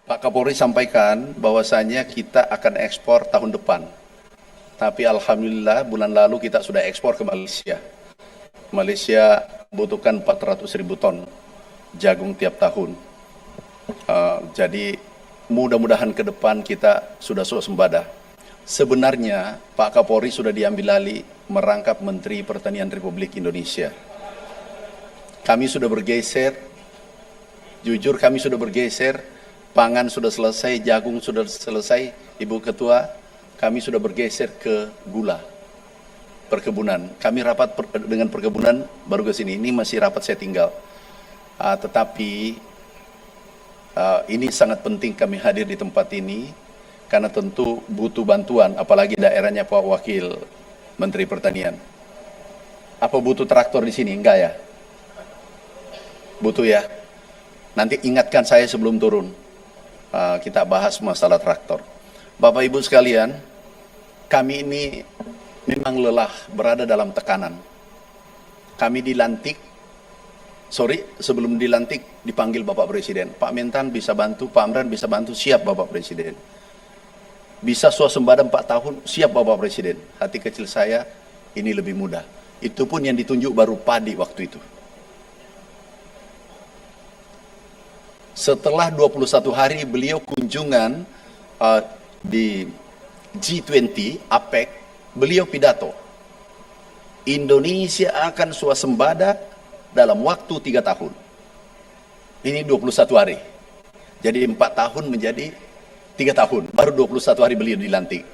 Pak Kapolri sampaikan bahwasanya kita akan ekspor tahun depan. Tapi alhamdulillah bulan lalu kita sudah ekspor ke Malaysia. Malaysia membutuhkan 400.000 ton jagung tiap tahun. Jadi mudah-mudahan ke depan kita sudah swasembada. Sebenarnya Pak Kapolri sudah diambil alih merangkap Menteri Pertanian Republik Indonesia. Kami sudah bergeser, jujur kami sudah bergeser. Pangan sudah selesai, jagung sudah selesai, Ibu Ketua, kami sudah bergeser ke gula, perkebunan. Kami rapat dengan perkebunan baru ke sini, ini masih rapat saya tinggal. Tetapi ini sangat penting kami hadir di tempat ini, karena tentu butuh bantuan, apalagi daerahnya Pak Wakil Menteri Pertanian. Apa butuh traktor di sini? Enggak ya? Butuh ya? Nanti ingatkan saya sebelum turun. Kita bahas masalah traktor. Bapak Ibu sekalian, kami ini memang lelah berada dalam tekanan. Kami dilantik, sebelum dilantik dipanggil Bapak Presiden. Pak Mentan bisa bantu, Pak Amran bisa bantu, siap Bapak Presiden. Bisa swasembada 4 tahun, siap Bapak Presiden. Hati kecil saya, ini lebih mudah. Itu pun yang ditunjuk baru padi waktu itu. Setelah 21 hari beliau kunjungan di G20, APEC, beliau pidato. Indonesia akan swasembada dalam waktu 3 tahun. Ini 21 hari. Jadi 4 tahun menjadi 3 tahun. Baru 21 hari beliau dilantik.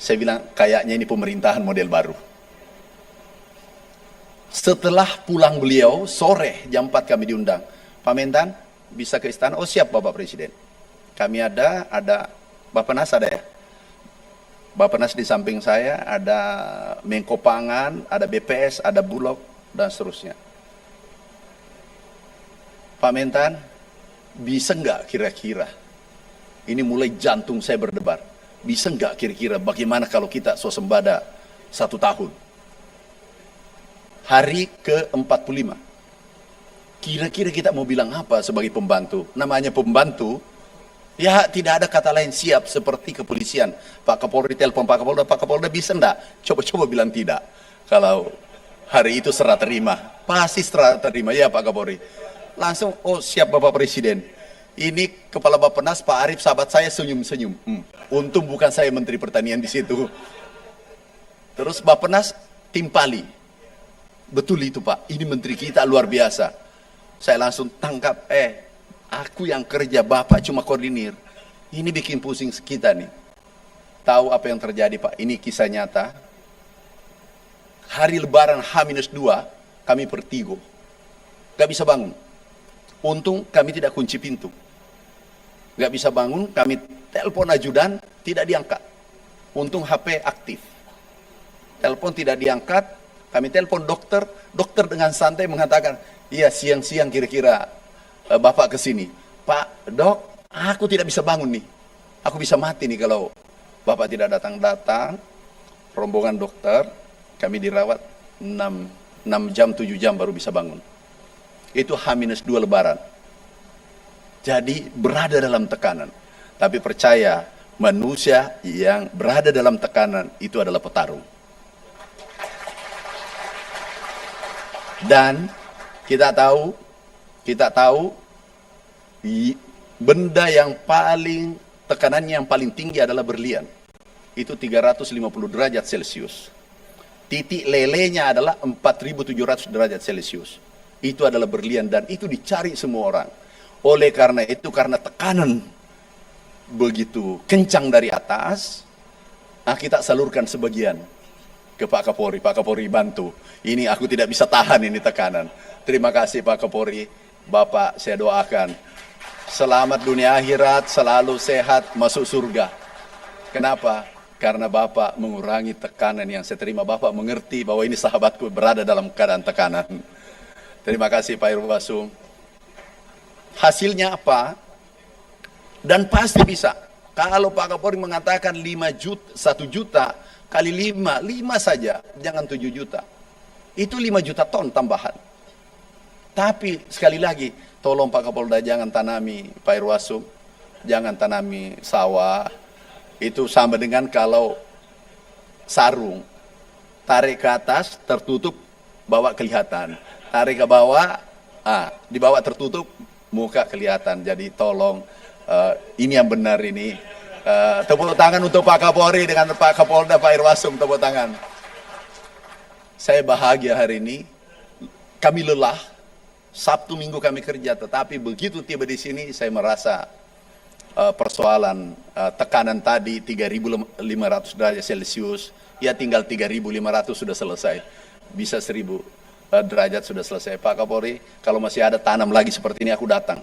Saya bilang kayaknya ini pemerintahan model baru. Setelah pulang beliau, sore jam 4 kami diundang. Pak Mentan, bisa ke istana? Oh siap Bapak Presiden. Kami ada Bappenas ada ya? Bappenas di samping saya, ada Menko Pangan, ada BPS, ada Bulog, dan seterusnya. Pak Mentan, bisa nggak kira-kira? Ini mulai jantung saya berdebar. Bisa nggak kira-kira bagaimana kalau kita swasembada 1 tahun? Hari ke-45. Kira-kira kita mau bilang apa sebagai pembantu? Namanya pembantu, ya tidak ada kata lain siap seperti kepolisian. Pak Kapolri telepon Pak Kapolda bisa enggak? Coba-coba bilang tidak. Kalau hari itu serah terima, pasti serah terima, ya Pak Kapolri. Langsung, oh siap Bapak Presiden. Ini Kepala Bappenas, Pak Arief, sahabat saya senyum-senyum. Untung bukan saya Menteri Pertanian di situ. Terus Bappenas timpali. Betul itu Pak, ini menteri kita luar biasa. Saya langsung tangkap, aku yang kerja, Bapak cuma koordinir. Ini bikin pusing kita nih. Tahu apa yang terjadi Pak? Ini kisah nyata. Hari Lebaran H-2, kami bertigo. Gak bisa bangun. Untung kami tidak kunci pintu. Gak bisa bangun, kami telepon ajudan, tidak diangkat. Untung HP aktif. Telepon tidak diangkat, kami telepon dokter. Dokter dengan santai mengatakan, iya siang-siang kira-kira Bapak kesini. Pak Dok, aku tidak bisa bangun nih. Aku bisa mati nih kalau Bapak tidak datang-datang. Rombongan dokter, kami dirawat 6 jam, 7 jam baru bisa bangun. Itu H-2 Lebaran. Jadi berada dalam tekanan. Tapi percaya, manusia yang berada dalam tekanan itu adalah petarung. Dan kita tahu benda yang paling, tekanannya yang paling tinggi adalah berlian. Itu 350 derajat Celcius. Titik lelenya adalah 4.700 derajat Celcius. Itu adalah berlian dan itu dicari semua orang. Oleh karena itu, karena tekanan begitu kencang dari atas, kita salurkan sebagian ke Pak Kapolri. Pak Kapolri bantu. Ini aku tidak bisa tahan ini tekanan. Terima kasih Pak Kapolri. Bapak saya doakan selamat dunia akhirat, selalu sehat, masuk surga. Kenapa? Karena Bapak mengurangi tekanan yang saya terima. Bapak mengerti bahwa ini sahabatku berada dalam keadaan tekanan. Terima kasih Pak Irwasum. Hasilnya apa? Dan pasti bisa. Kalau Pak Kapolri mengatakan 1 juta kali 5 saja, jangan 7 juta. Itu 5 juta ton tambahan. Tapi sekali lagi, tolong Pak Kapolda jangan tanami Pak Irwasum. jangan tanami sawah. Itu sama dengan kalau sarung, tarik ke atas tertutup, bawa kelihatan. Tarik ke bawah, di bawah tertutup, muka kelihatan. Jadi tolong, ini yang benar ini. Tepuk tangan untuk Pak Kapolri dengan Pak Kapolda, Pak Irwasum, tepuk tangan. Saya bahagia hari ini. Kami lelah, Sabtu Minggu kami kerja, tetapi begitu tiba di sini saya merasa persoalan tekanan tadi 3.500 derajat Celcius, ya tinggal 3.500 sudah selesai, bisa 1.000 derajat sudah selesai. Pak Kapolri, kalau masih ada tanam lagi seperti ini aku datang.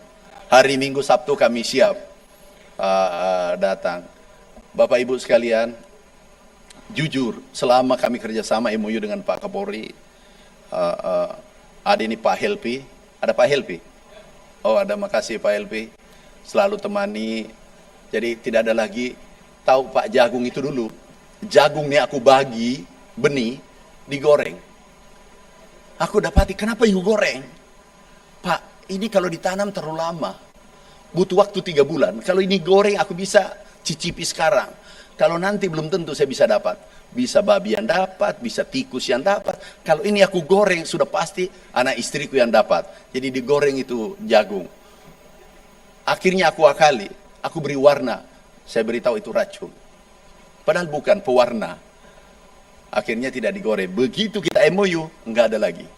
Hari Minggu Sabtu kami siap datang. Bapak Ibu sekalian, jujur selama kami kerjasama MOU dengan Pak Kapolri, ada ini Pak Helpi, ada Pak Helpi, oh ada, makasih Pak Helpi, selalu temani. Jadi tidak ada lagi, tahu Pak jagung itu dulu, jagung ini aku bagi benih digoreng. Aku dapati, kenapa you goreng? Pak, ini kalau ditanam terlalu lama, butuh waktu 3 bulan. Kalau ini goreng aku bisa cicipi sekarang. Kalau nanti belum tentu saya bisa dapat. Bisa babi yang dapat, bisa tikus yang dapat. Kalau ini aku goreng sudah pasti anak istriku yang dapat. Jadi digoreng itu jagung. Akhirnya aku akali, aku beri warna. Saya beritahu itu racun. Padahal bukan, pewarna. Akhirnya tidak digoreng. Begitu kita MOU, enggak ada lagi.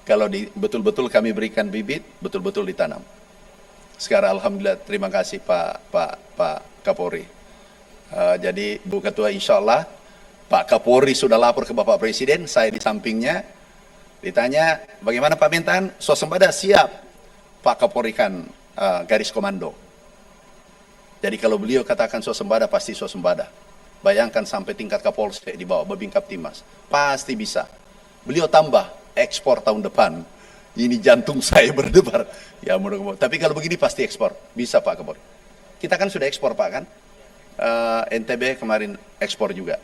Kalau betul-betul kami berikan bibit, betul-betul ditanam. Sekarang alhamdulillah, terima kasih Pak Kapolri. Jadi Bu Ketua, insya Allah Pak Kapolri sudah lapor ke Bapak Presiden, saya di sampingnya. Ditanya, bagaimana Pak Mentan? Swasembada siap. Pak Kapolri kan garis komando. Jadi kalau beliau katakan swasembada, pasti swasembada. Bayangkan sampai tingkat Kapolsek di bawah, Babingkap Timas. Pasti bisa. Beliau tambah, ekspor tahun depan. Ini jantung saya berdebar. Ya mudah-mudahan. Tapi kalau begini pasti ekspor. Bisa Pak Kapolri. Kita kan sudah ekspor Pak kan? NTB kemarin ekspor juga.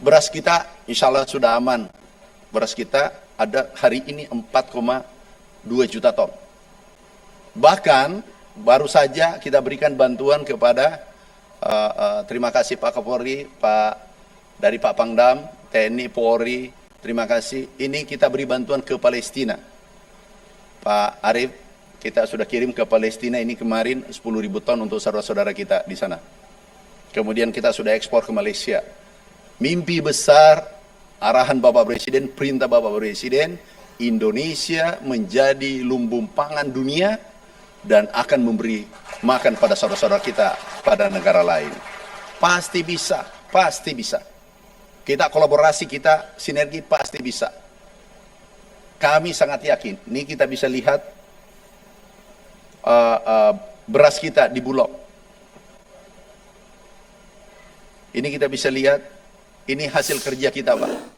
Beras kita insya Allah sudah aman. Beras kita ada hari ini 4,2 juta ton. Bahkan baru saja kita berikan bantuan kepada, terima kasih Pak Kapolri, dari Pak Pangdam, TNI, Polri, terima kasih. Ini kita beri bantuan ke Palestina. Pak Arief, kita sudah kirim ke Palestina ini kemarin 10.000 ton untuk saudara-saudara kita di sana. Kemudian kita sudah ekspor ke Malaysia. Mimpi besar, arahan Bapak Presiden, perintah Bapak Presiden, Indonesia menjadi lumbung pangan dunia dan akan memberi makan pada saudara-saudara kita pada negara lain. Pasti bisa, pasti bisa. Kita kolaborasi, kita sinergi, pasti bisa. Kami sangat yakin, ini kita bisa lihat beras kita di Bulog. Ini kita bisa lihat, ini hasil kerja kita Pak.